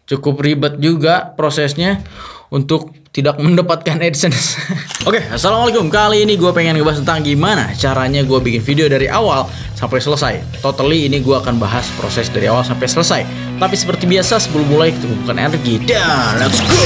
cukup ribet juga prosesnya untuk tidak mendapatkan AdSense. Oke, assalamualaikum. Kali ini gue pengen ngebahas tentang gimana caranya gue bikin video dari awal sampai selesai. Totally ini gue akan bahas proses dari awal sampai selesai. Tapi seperti biasa sebelum mulai kita kumpulkan energi dan let's go.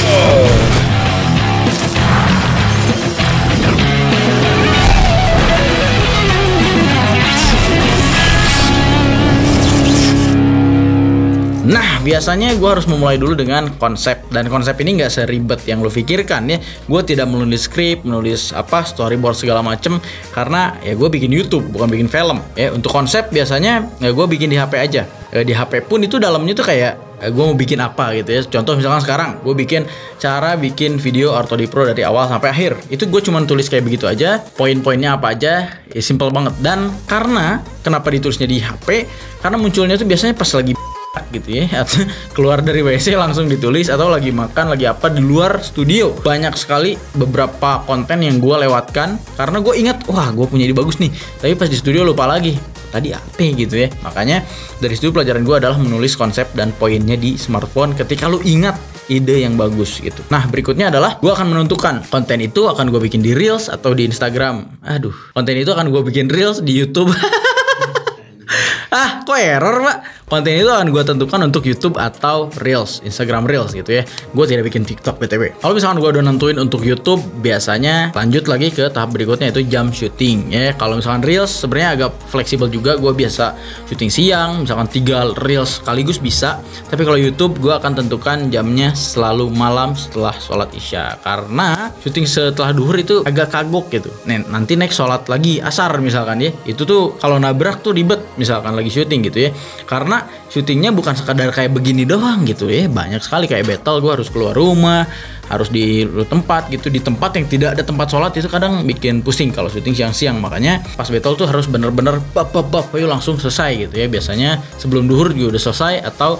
Nah, biasanya gue harus memulai dulu dengan konsep. Dan konsep ini nggak seribet yang lo pikirkan ya. Gue tidak menulis skrip, menulis storyboard segala macem. Karena ya gue bikin YouTube, bukan bikin film ya. Untuk konsep biasanya gue bikin di HP aja. Di HP pun itu dalamnya tuh kayak gue mau bikin apa gitu ya. Contoh misalkan sekarang gue bikin cara bikin video Artodi Pro dari awal sampai akhir. Itu gue cuma tulis kayak begitu aja. Poin-poinnya apa aja, ya simple banget. Dan karena kenapa ditulisnya di HP? Karena munculnya tuh biasanya pas lagi gitu ya, atau keluar dari WC langsung ditulis, atau lagi makan, lagi apa di luar studio. Banyak sekali beberapa konten yang gue lewatkan karena gue ingat, wah gue punya ide bagus nih, tapi pas di studio lupa lagi tadi apa gitu ya. Makanya dari situ pelajaran gue adalah menulis konsep dan poinnya di smartphone ketika lu ingat ide yang bagus gitu. Nah, berikutnya adalah gue akan menentukan konten itu akan gue bikin di Reels atau di Instagram. Konten itu akan gue bikin Reels di YouTube. Kok error pak? Konten itu akan gue tentukan untuk YouTube atau Reels, Instagram Reels gitu ya. Gue tidak bikin TikTok BTW. Kalau misalkan gue udah nentuin untuk YouTube, biasanya lanjut lagi ke tahap berikutnya, itu jam syuting ya. Kalau misalkan Reels sebenarnya agak fleksibel juga. Gue biasa syuting siang, misalkan 3 Reels sekaligus bisa. Tapi kalau YouTube gue akan tentukan jamnya selalu malam setelah sholat isya. Karena syuting setelah duhur itu agak kagok gitu. Nanti next sholat lagi asar misalkan ya. Itu tuh kalau nabrak tuh ribet misalkan lagi syuting gitu ya. Karena syutingnya bukan sekadar kayak begini doang gitu ya. Banyak sekali kayak battle, gue harus keluar rumah, harus di tempat gitu. Di tempat yang tidak ada tempat sholat itu kadang bikin pusing kalau syuting siang-siang. Makanya pas battle tuh harus bener-bener ayo langsung selesai gitu ya. Biasanya sebelum duhur juga udah selesai, atau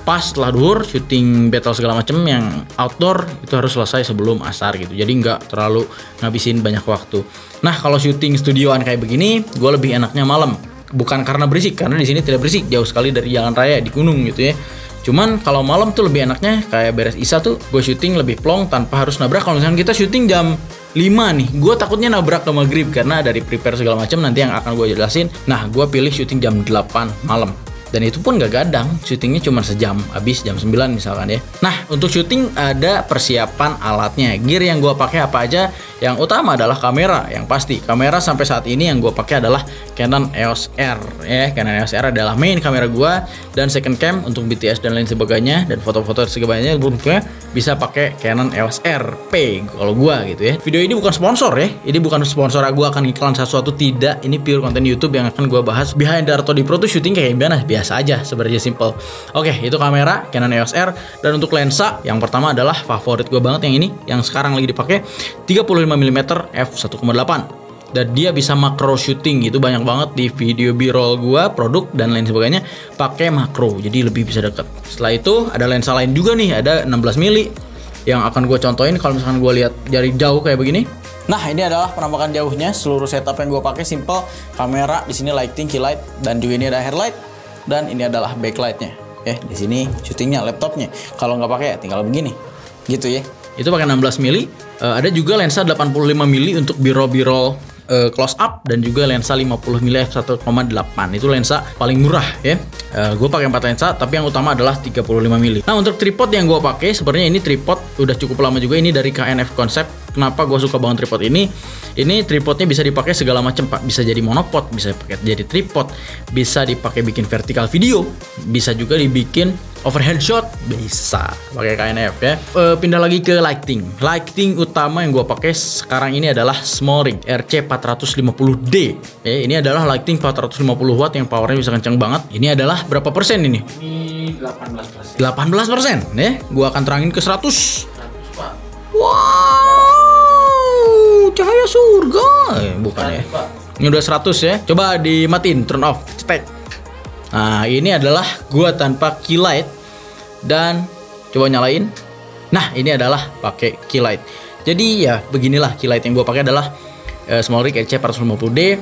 pas setelah duhur syuting battle segala macem yang outdoor itu harus selesai sebelum asar gitu. Jadi nggak terlalu ngabisin banyak waktu. Nah, kalau syuting studioan kayak begini, gue lebih enaknya malam. Bukan karena berisik, karena di sini tidak berisik, jauh sekali dari jalan raya di gunung gitu ya. Cuman kalau malam tuh lebih enaknya kayak beres isya tuh gue syuting lebih plong tanpa harus nabrak. Kalau misalnya kita syuting jam 5 nih, gue takutnya nabrak ke maghrib karena dari prepare segala macam nanti yang akan gue jelasin. Nah, gue pilih syuting jam 8 malam. Dan itu pun gak gadang, syutingnya cuma sejam, habis jam 9 misalkan ya. Nah, untuk syuting ada persiapan alatnya. Gear yang gue pakai apa aja? Yang utama adalah kamera, yang pasti. Kamera sampai saat ini yang gue pakai adalah Canon EOS R ya. Canon EOS R adalah main kamera gue, dan second cam untuk BTS dan lain sebagainya, dan foto-foto sebagainya bisa pakai Canon EOS R P kalau gue gitu ya. Video ini bukan sponsor ya. Ini bukan sponsor, gue akan iklan sesuatu, tidak. Ini pure konten YouTube yang akan gue bahas. Behind the Artodi Pro tuh syuting kayak gimana? Biasa aja sebenarnya, simple. Oke, itu kamera Canon EOS R. Dan untuk lensa, yang pertama adalah favorit gue banget yang ini, yang sekarang lagi dipakai 35mm f1.8. Dan dia bisa makro shooting gitu, banyak banget di video B-roll gua, produk dan lain sebagainya pakai makro, jadi lebih bisa dekat. Setelah itu ada lensa lain juga nih, ada 16mm yang akan gue contohin kalau misalkan gue lihat dari jauh kayak begini. Nah, ini adalah penampakan jauhnya. Seluruh setup yang gue pakai simple. Kamera di sini lighting, key light, dan juga ini ada headlight, dan ini adalah backlightnya. Di sini syutingnya laptopnya. Kalau nggak pakai tinggal begini, gitu ya. Itu pakai 16mm. Ada juga lensa 85mm untuk B-roll close up, dan juga lensa 50mm f1.8. Itu lensa paling murah ya. Gue pakai 4 lensa, tapi yang utama adalah 35mm. Nah, untuk tripod yang gue pakai, sebenarnya ini tripod udah cukup lama juga, ini dari KNF Concept. Kenapa gue suka banget tripod ini? Ini tripodnya bisa dipakai segala macam pak. Bisa jadi monopod, bisa pakai jadi tripod, bisa dipakai bikin vertikal video, bisa juga dibikin overhead shot, bisa pakai KNF ya. Pindah lagi ke lighting. Lighting utama yang gue pakai sekarang ini adalah SmallRig RC450D. Ini adalah lighting 450 watt yang powernya bisa kencang banget. Ini adalah berapa persen ini? Ini 18%. 18% ya. Gue akan terangin ke 100. 100 pak. Wow, cahaya surga. Bukan ya. Ini udah 100 ya. Coba dimatiin, turn off, cetek. Nah, ini adalah gua tanpa key light, dan coba nyalain. Nah, ini adalah pakai key light. Jadi ya beginilah key light yang gua pakai adalah SmallRig RC450D.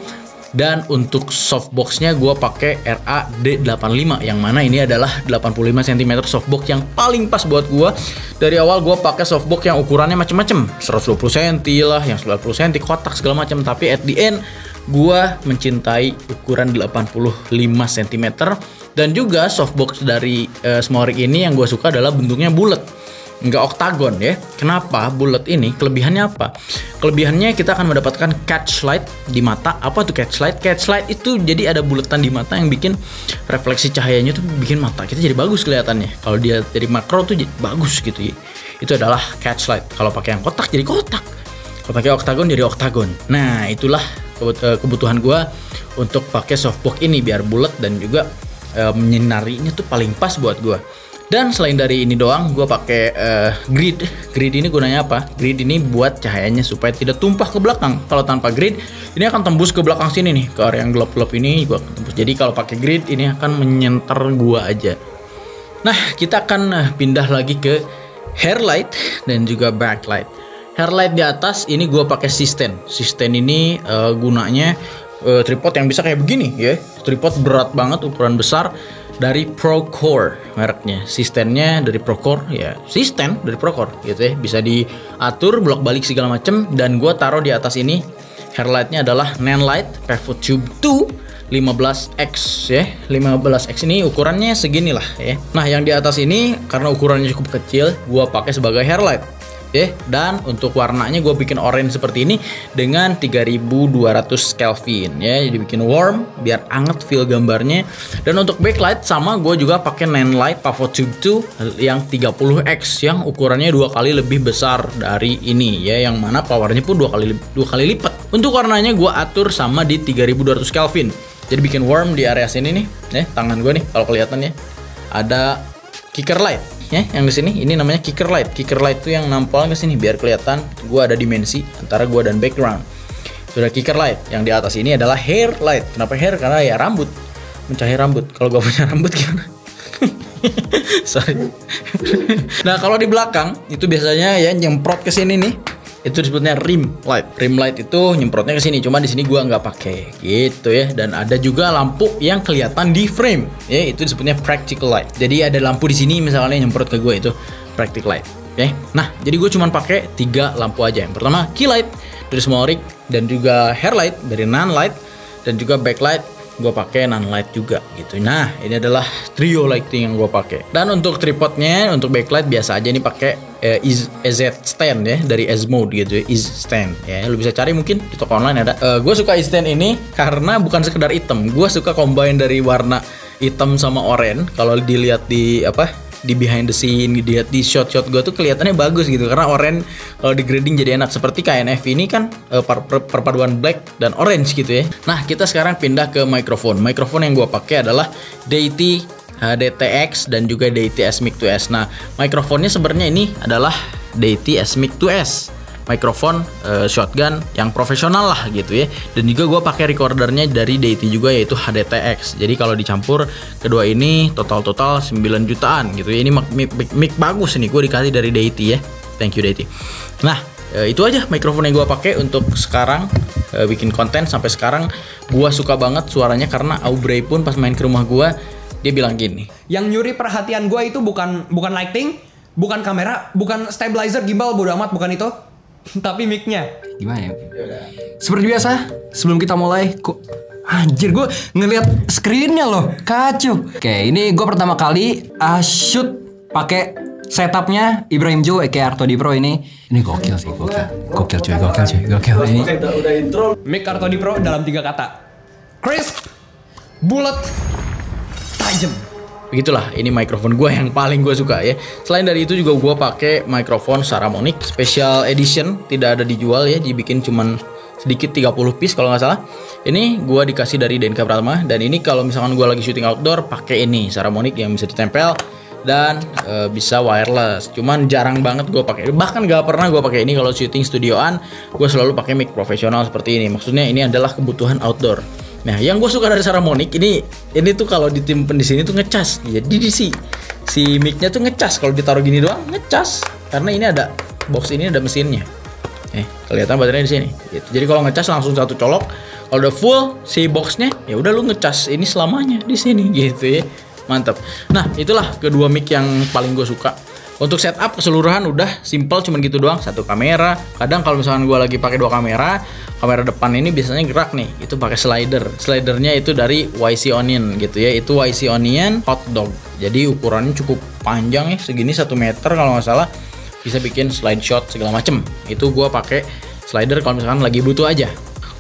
Dan untuk softboxnya gue pakai RAD85, yang mana ini adalah 85 cm softbox yang paling pas buat gue. Dari awal gue pakai softbox yang ukurannya macem-macem, 120 cm lah, yang 90 cm, kotak segala macam. Tapi at the end gue mencintai ukuran 85 cm. Dan juga softbox dari Smorik ini yang gue suka adalah bentuknya bulat, nggak oktagon ya. Kenapa bulat ini? Kelebihannya apa? Kelebihannya kita akan mendapatkan catch light di mata. Apa tuh catch light? Catch light itu jadi ada bulatan di mata yang bikin refleksi cahayanya tuh bikin mata kita jadi bagus kelihatannya. Kalau dia dari makro tuh jadi bagus gitu ya. Itu adalah catch light. Kalau pakai yang kotak jadi kotak. Kalau pakai oktagon jadi oktagon. Nah, itulah kebutuhan gua untuk pakai softbox ini biar bulat dan juga menyinarinya tuh paling pas buat gua. Dan selain dari ini doang, gue pakai grid. Grid ini gunanya apa? Grid ini buat cahayanya supaya tidak tumpah ke belakang. Kalau tanpa grid, ini akan tembus ke belakang sini nih, ke area yang gelap-gelap ini gue akan tembus. Jadi kalau pakai grid ini akan menyenter gue aja. Nah, kita akan pindah lagi ke hair light dan juga backlight. Hair light di atas ini gue pakai Systane. Systane ini gunanya tripod yang bisa kayak begini ya. Tripod berat banget, ukuran besar, dari Procore mereknya. Systane-nya dari Procore ya, Systane dari Procore gitu ya. Bisa diatur bolak-balik segala macem. Dan gua taruh di atas ini hairlightnya adalah Nanlite Pivot Tube 2 15X ya. 15X ini ukurannya segini lah ya. Nah, yang di atas ini karena ukurannya cukup kecil, gua pakai sebagai hairlight. Dan untuk warnanya gue bikin orange seperti ini dengan 3200 Kelvin ya, jadi bikin warm biar anget feel gambarnya. Dan untuk backlight sama gue juga pakai Nanlite Pivot Tube 2 yang 30X yang ukurannya 2 kali lebih besar dari ini ya, yang mana powernya pun 2 kali lipat. Untuk warnanya gue atur sama di 3200 Kelvin, jadi bikin warm di area sini nih ya. Tangan gue nih kalau kelihatan ya ada kicker light ya, yang di sini ini namanya kicker light. Kicker light itu yang nampol ke sini biar kelihatan gua ada dimensi antara gua dan background. Sudah kicker light. Yang di atas ini adalah hair light. Kenapa hair? Karena ya rambut, mencahaya rambut. Kalau gua punya rambut gimana? Sorry. Nah, kalau di belakang itu biasanya ya nyemprot ke sini nih. Itu disebutnya rim light. Rim light itu nyemprotnya ke sini, cuma di sini gua nggak pakai gitu ya. Dan ada juga lampu yang kelihatan di frame ya, itu disebutnya practical light. Jadi ada lampu di sini misalnya nyemprot ke gua, itu practical light. Oke. Nah, jadi gue cuma pakai 3 lampu aja. Yang pertama key light dari Smorik, dan juga hair light dari Nanlite, dan juga backlight gue pakai Nanlite juga gitu. Nah, ini adalah trio lighting yang gue pakai. Dan untuk tripodnya, untuk backlight biasa aja ini pakai EZ stand ya, dari Ezmode gitu ya, EZ stand ya. Lu bisa cari mungkin di toko online ada. Gue suka EZ stand ini karena bukan sekedar hitam. Gue suka combine dari warna hitam sama oranye. Kalau dilihat di di behind the scene, dilihat di shot-shot gue tuh kelihatannya bagus gitu, karena oranye kalau di grading jadi enak. Seperti KNF ini kan perpaduan black dan orange gitu ya. Nah, kita sekarang pindah ke mikrofon. Mikrofon yang gue pakai adalah Deity HDTX dan juga Deity S-Mic 2S. Nah, mikrofonnya sebenarnya ini adalah Deity S-Mic 2S. Mikrofon shotgun yang profesional lah gitu ya. Dan juga gue pakai recordernya dari Deity juga, yaitu HDTX. Jadi kalau dicampur kedua ini total 9 jutaan gitu ya. Ini mic bagus nih, gue dikasih dari Deity ya. Thank you Deity. Nah, itu aja mikrofon yang gue pakai untuk sekarang bikin konten. Sampai sekarang gue suka banget suaranya, karena Aubrey pun pas main ke rumah gue dia bilang gini, yang nyuri perhatian gue itu bukan lighting, bukan kamera, bukan stabilizer, gimbal, bodo amat, bukan itu. Tapi mic-nya. Gimana ya? Seperti biasa, sebelum kita mulai, anjir gue ngeliat screen-nya loh, kacau. Oke, ini gue pertama kali shoot pakai setupnya Ibrahim Joe aka Artodi Pro ini. Ini gokil sih, gokil cuy. Ini udah intro. Mic Artodi Pro dalam 3 kata: crisp, bulat, tajam. Begitulah, ini mikrofon gue yang paling gue suka ya. Selain dari itu juga gue pakai mikrofon Saramonic Special Edition, tidak ada dijual ya, dibikin cuman sedikit 30 piece kalau nggak salah. Ini gue dikasih dari Denka Pratama, dan ini kalau misalkan gue lagi syuting outdoor pakai ini Saramonic yang bisa ditempel dan bisa wireless. Cuman jarang banget gue pakai, bahkan gak pernah gue pakai ini kalau syuting studioan. Gue selalu pakai mic profesional seperti ini. Maksudnya ini adalah kebutuhan outdoor. Nah, yang gue suka dari Saramonic ini tuh kalau ditimpen di sini tuh ngecas. Jadi si mic-nya tuh ngecas. Kalau ditaruh gini doang ngecas, karena ini ada box ini ada mesinnya. Kelihatan baterainya di sini. Gitu. Jadi kalau ngecas langsung satu colok. Kalau udah full si boxnya, ya udah lu ngecas ini selamanya di sini gitu ya. Mantap. Nah, itulah kedua mic yang paling gue suka. Untuk setup keseluruhan udah simple, cuman gitu doang. Satu kamera. Kadang kalau misalkan gue lagi pakai 2 kamera, kamera depan ini biasanya gerak nih. Itu pakai slider. Slidernya itu dari YC Onion gitu ya. Itu YC Onion Hot Dog. Jadi ukurannya cukup panjang ya, segini 1 meter kalau nggak salah. Bisa bikin slide shot segala macem. Itu gue pakai slider kalau misalkan lagi butuh aja.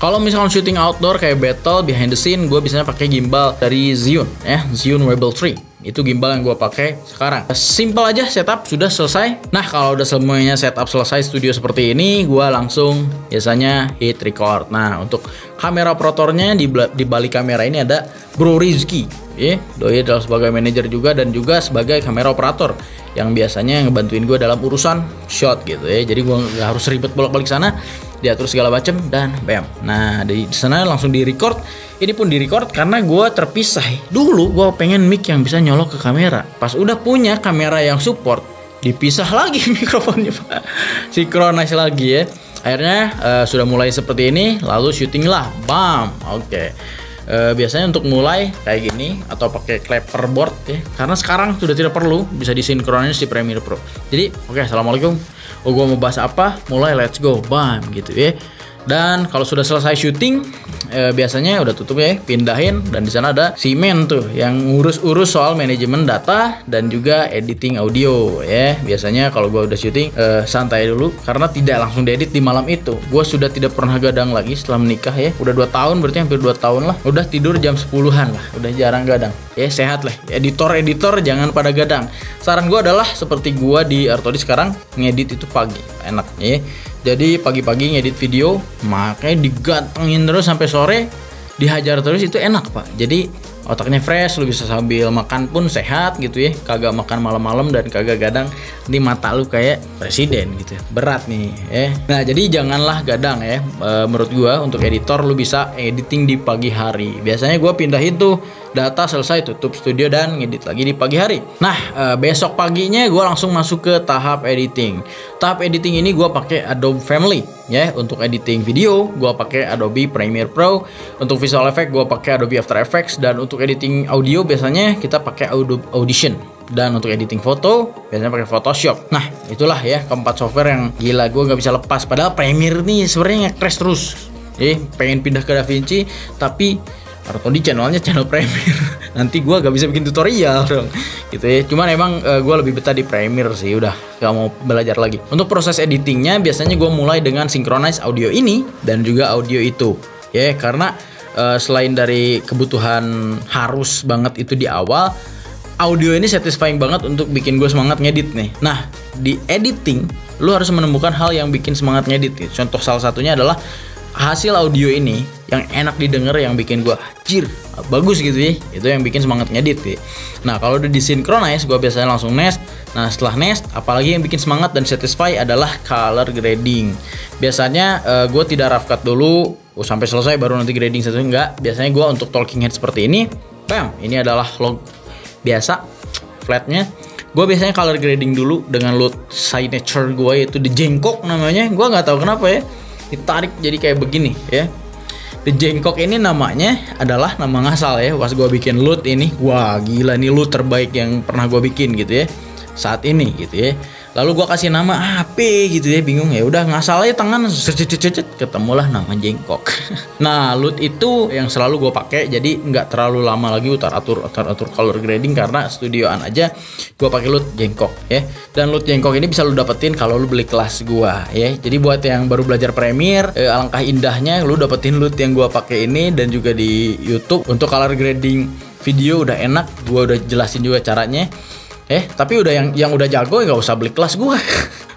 Kalau misalkan syuting outdoor kayak battle behind the scene, gue biasanya pakai gimbal dari Zhiyun ya, Zhiyun Rebel 3. Itu gimbal yang gue pakai sekarang. Simple aja, setup sudah selesai. Nah, kalau udah semuanya setup selesai studio seperti ini, gue langsung biasanya hit record. Nah, untuk kamera operatornya di balik kamera ini ada Bro Rizky. Ya, doi adalah sebagai manajer juga dan juga sebagai kamera operator yang biasanya ngebantuin gue dalam urusan shot gitu ya. Jadi gue nggak harus ribet bolak-balik sana, diatur segala macem dan bam. Nah, di sana langsung di record. Ini pun di record karena gue terpisah. Dulu gue pengen mic yang bisa nyolok ke kamera. Pas udah punya kamera yang support, dipisah lagi mikrofonnya, Pak. Synchronize lagi ya. Akhirnya sudah mulai seperti ini, lalu syuting lah, bam. Oke. Biasanya untuk mulai kayak gini atau pakai clapperboard ya. Karena sekarang sudah tidak perlu, bisa disinkronis di Premiere Pro. Jadi, oke, assalamualaikum. Oh, gue mau bahas apa? Mulai, let's go, bam gitu ya. Dan kalau sudah selesai syuting, biasanya udah tutup ya, pindahin, dan di sana ada si men tuh yang ngurus-urus soal manajemen data dan juga editing audio ya. Biasanya kalau gua udah syuting santai dulu karena tidak langsung diedit di malam itu. Gua sudah tidak pernah gadang lagi setelah menikah ya. Udah 2 tahun, berarti hampir 2 tahun lah. Udah tidur jam 10-an lah, udah jarang gadang. Ya sehat lah. Editor jangan pada gadang. Saran gua adalah seperti gua di Artodi sekarang, ngedit itu pagi, enak ya. Jadi pagi-pagi ngedit video, makanya digantengin terus sampai sore, dihajar terus, itu enak Pak. Jadi otaknya fresh, lu bisa sambil makan pun sehat gitu ya. Kagak makan malam-malam dan kagak gadang, di mata lu kayak presiden gitu. Berat nih ya. Nah, jadi janganlah gadang ya. Menurut gua untuk editor lu bisa editing di pagi hari. Biasanya gua pindahin tuh data selesai, tutup studio dan ngedit lagi di pagi hari. Nah, besok paginya gue langsung masuk ke tahap editing. Tahap editing ini gue pakai Adobe Family ya. Untuk editing video gue pakai Adobe Premiere Pro. Untuk visual effect gue pakai Adobe After Effects. Dan untuk editing audio biasanya kita pakai Adobe Audition. Dan untuk editing foto biasanya pakai Photoshop. Nah, itulah ya keempat software yang gila gue gak bisa lepas. Padahal Premiere nih sebenarnya nge-crash terus. Pengen pindah ke DaVinci tapi Artodi channelnya channel Premiere. Nanti gue gak bisa bikin tutorial dong gitu ya. Cuman emang gue lebih betah di Premiere sih. Udah gak mau belajar lagi. Untuk proses editingnya biasanya gue mulai dengan synchronize audio ini dan juga audio itu ya. Karena selain dari kebutuhan harus banget itu di awal, audio ini satisfying banget untuk bikin gue semangat ngedit nih. Nah, di editing lu harus menemukan hal yang bikin semangat ngedit gitu. Contoh salah satunya adalah hasil audio ini yang enak didengar, yang bikin gue anjir bagus gitu ya. Itu yang bikin semangat ngedit ya. Nah, kalau udah disinkronize gue biasanya langsung nest. Nah, setelah nest, apalagi yang bikin semangat dan satisfy adalah color grading. Biasanya gue tidak rough cut dulu sampai selesai baru nanti grading satu, enggak. Biasanya gue untuk talking head seperti ini, bam, ini adalah log biasa flatnya. Gue biasanya color grading dulu dengan load signature gue, yaitu The Jengkok namanya. Gue nggak tahu kenapa ya, ditarik jadi kayak begini ya. The Jengkok ini namanya adalah nama ngasal ya. Pas gue bikin loot ini, wah gila, nih loot terbaik yang pernah gue bikin gitu ya saat ini gitu ya. Lalu gue kasih nama apa gitu ya, bingung ya udah ngasal aja tangan, ketemulah nama Jengkok. Nah, loot itu yang selalu gue pakai, jadi nggak terlalu lama lagi atur color grading karena studioan aja gue pakai loot Jengkok ya. Dan loot Jengkok ini bisa lu dapetin kalau lu beli kelas gue ya. Jadi buat yang baru belajar Premiere, alangkah indahnya lu dapetin loot yang gue pakai ini. Dan juga di YouTube untuk color grading video udah enak, gue udah jelasin juga caranya. Tapi udah yang udah jago nggak usah beli kelas gua.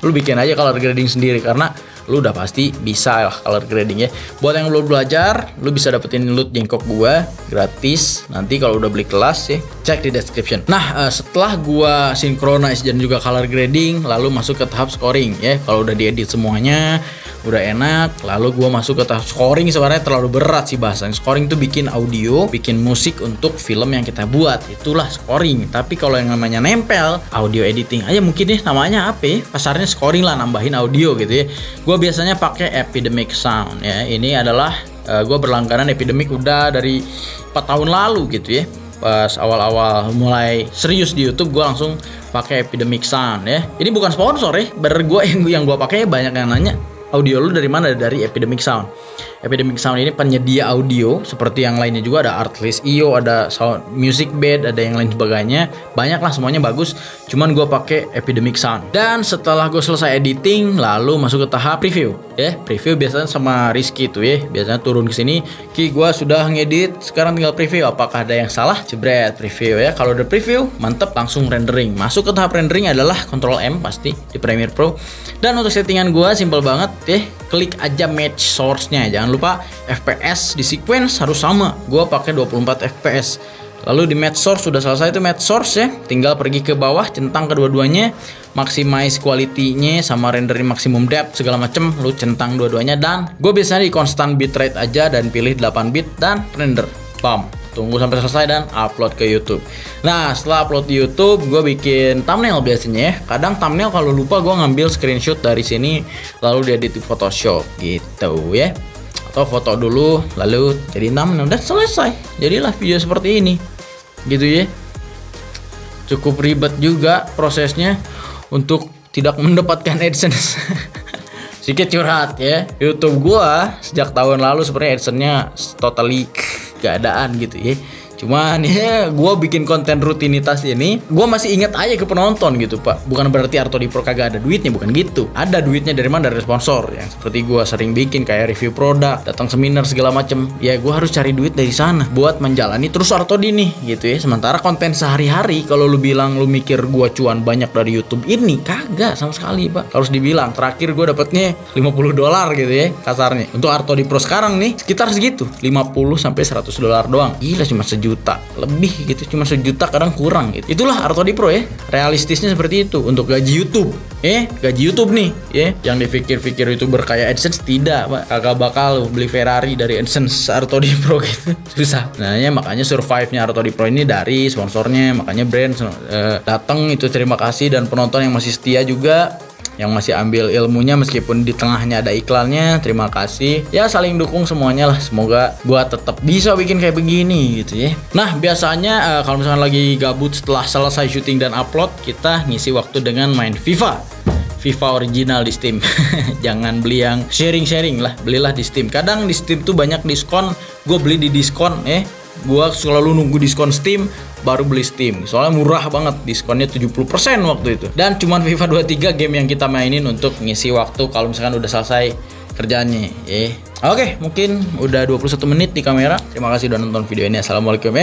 Lu bikin aja color grading sendiri karena lu udah pasti bisa lah color grading ya. Buat yang belum belajar, lu bisa dapetin loot Jengkok gua gratis. Nanti kalau udah beli kelas ya, cek di description. Nah, setelah gua synchronize dan juga color grading, lalu masuk ke tahap scoring ya. Kalau udah diedit semuanya, udah enak, lalu gua masuk ke tahap scoring. Sebenarnya terlalu berat sih bahasan. Scoring tuh bikin audio, bikin musik untuk film yang kita buat. Itulah scoring. Tapi kalau yang namanya nempel, audio editing aja mungkin deh namanya apa ya? Pasarnya scoring lah, nambahin audio gitu ya. Gua biasanya pakai Epidemic Sound ya. Ini adalah Gue berlangganan Epidemic udah dari 4 tahun lalu gitu ya. Pas awal-awal mulai serius di YouTube, gue langsung pakai Epidemic Sound ya. Ini bukan sponsor ya, bener gue yang gue pakai banyak yang nanya, audio lu dari mana? Dari Epidemic Sound. Epidemic Sound ini penyedia audio seperti yang lainnya juga, ada Artlist.io, ada Sound Music Bed, ada yang lain sebagainya. Banyak lah, semuanya bagus. Cuman gue pakai Epidemic Sound. Dan setelah gue selesai editing, lalu masuk ke tahap preview. Ya, preview biasanya sama Rizky tuh ya. Biasanya turun ke sini, Ki, gue sudah ngedit, sekarang tinggal preview. Apakah ada yang salah? Jebret, preview ya. Kalau udah preview, mantep, langsung rendering. Masuk ke tahap rendering adalah Ctrl M pasti di Premiere Pro. Dan untuk settingan gue simple banget ya. Klik aja match source-nya. Jangan lupa FPS di sequence harus sama. Gua pakai 24 FPS. Lalu di match source sudah selesai itu match source ya. Tinggal pergi ke bawah, centang kedua-duanya, maximize quality-nya sama rendering maximum depth segala macem, lu centang dua-duanya, dan gue biasanya di constant bitrate aja dan pilih 8 bit dan render. Bam. Tunggu sampai selesai dan upload ke YouTube. Nah, setelah upload di YouTube, gue bikin thumbnail biasanya ya. Kadang thumbnail kalau lupa gue ngambil screenshot dari sini, lalu diedit di Photoshop gitu ya. Atau foto dulu, lalu jadi thumbnail dan selesai. Jadilah video seperti ini, gitu ya. Cukup ribet juga prosesnya untuk tidak mendapatkan AdSense. Sedikit curhat ya. YouTube gue sejak tahun lalu sebenarnya AdSense-nya totally keadaan gitu ya. Cuman ya gue bikin konten rutinitas ini, gue masih ingat aja ke penonton gitu pak. Bukan berarti Artodipro kagak ada duitnya, bukan gitu. Ada duitnya dari mana? Dari sponsor. Yang seperti gue sering bikin kayak review produk, datang seminar segala macem. Ya gue harus cari duit dari sana buat menjalani terus Artodi nih gitu ya. Sementara konten sehari-hari, kalau lu bilang lu mikir gue cuan banyak dari YouTube ini, kagak sama sekali pak. Harus dibilang terakhir gue dapetnya $50 gitu ya kasarnya. Untuk Artodipro sekarang nih sekitar segitu, 50 sampai $100 doang. Gila, cuma sejuta lebih gitu, cuma sejuta kadang kurang gitu. Itulah Artodipro ya. Realistisnya seperti itu untuk gaji YouTube. Gaji YouTube nih ya. Yang dipikir-pikir YouTuber kayak AdSense, tidak pak. Kagak bakal beli Ferrari dari AdSense Artodipro gitu. Susah. Nah ya makanya survive-nya Artodipro ini dari sponsornya. Makanya brand datang itu terima kasih, dan penonton yang masih setia juga, yang masih ambil ilmunya meskipun di tengahnya ada iklannya, terima kasih ya, saling dukung semuanya lah. Semoga gua tetap bisa bikin kayak begini gitu ya. Nah biasanya kalau misalkan lagi gabut setelah selesai syuting dan upload, kita ngisi waktu dengan main FIFA original di Steam. Jangan beli yang sharing lah, belilah di Steam. Kadang di Steam tuh banyak diskon, gue beli di diskon gue selalu nunggu diskon Steam baru beli Steam, soalnya murah banget, diskonnya 70% waktu itu. Dan cuman FIFA 23 game yang kita mainin untuk ngisi waktu kalau misalkan udah selesai kerjaannya ya. Oke, mungkin udah 21 menit di kamera. Terima kasih udah nonton video ini. Assalamualaikum.